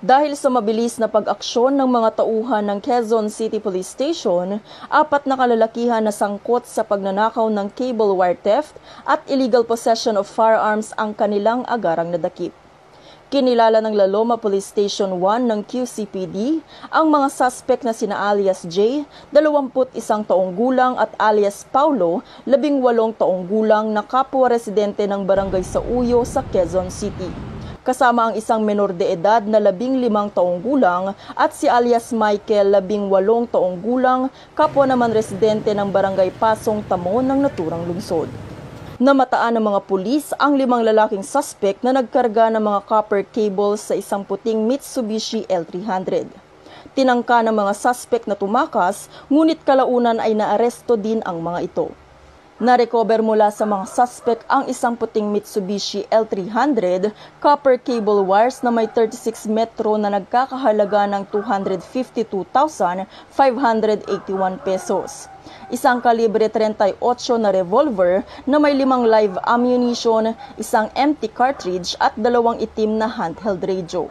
Dahil sa mabilis na pag-aksyon ng mga tauhan ng Quezon City Police Station, 4 na kalalakihan na sangkot sa pagnanakaw ng cable wire theft at illegal possession of firearms ang kanilang agarang nadakip. Kinilala ng La Loma Police Station 1 ng QCPD ang mga suspect na sina alias J, 21 taong gulang at alias Paulo, 18 taong gulang na kapwa-residente ng barangay Sauyo sa Quezon City. Kasama ang isang menor de edad na 15 taong gulang at si alias Michael, 18 taong gulang, kapwa naman residente ng barangay Pasong Tamo ng naturang lungsod. Namataan ng mga pulis ang 5 lalaking suspect na nagkarga ng mga copper cables sa isang puting Mitsubishi L300. Tinangka ng mga suspect na tumakas, ngunit kalaunan ay naaresto din ang mga ito. Na-recover mula sa mga suspect ang isang puting Mitsubishi L300 copper cable wires na may 36 metro na nagkakahalaga ng 252,581 pesos. Isang kalibre 38 na revolver na may 5 live ammunition, isang empty cartridge at 2 itim na handheld radio.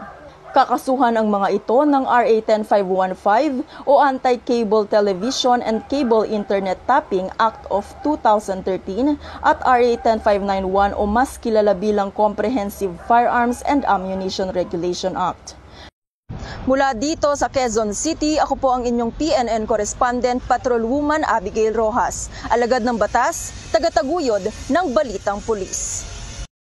Kakasuhan ang mga ito ng RA 10515 o Anti-Cable Television and Cable Internet Tapping Act of 2013 at RA 10591 o mas kilala bilang Comprehensive Firearms and Ammunition Regulation Act. Mula dito sa Quezon City, ako po ang inyong PNN correspondent, Patrolwoman Abigail Rojas, alagad ng batas, tagataguyod ng Balitang Pulis.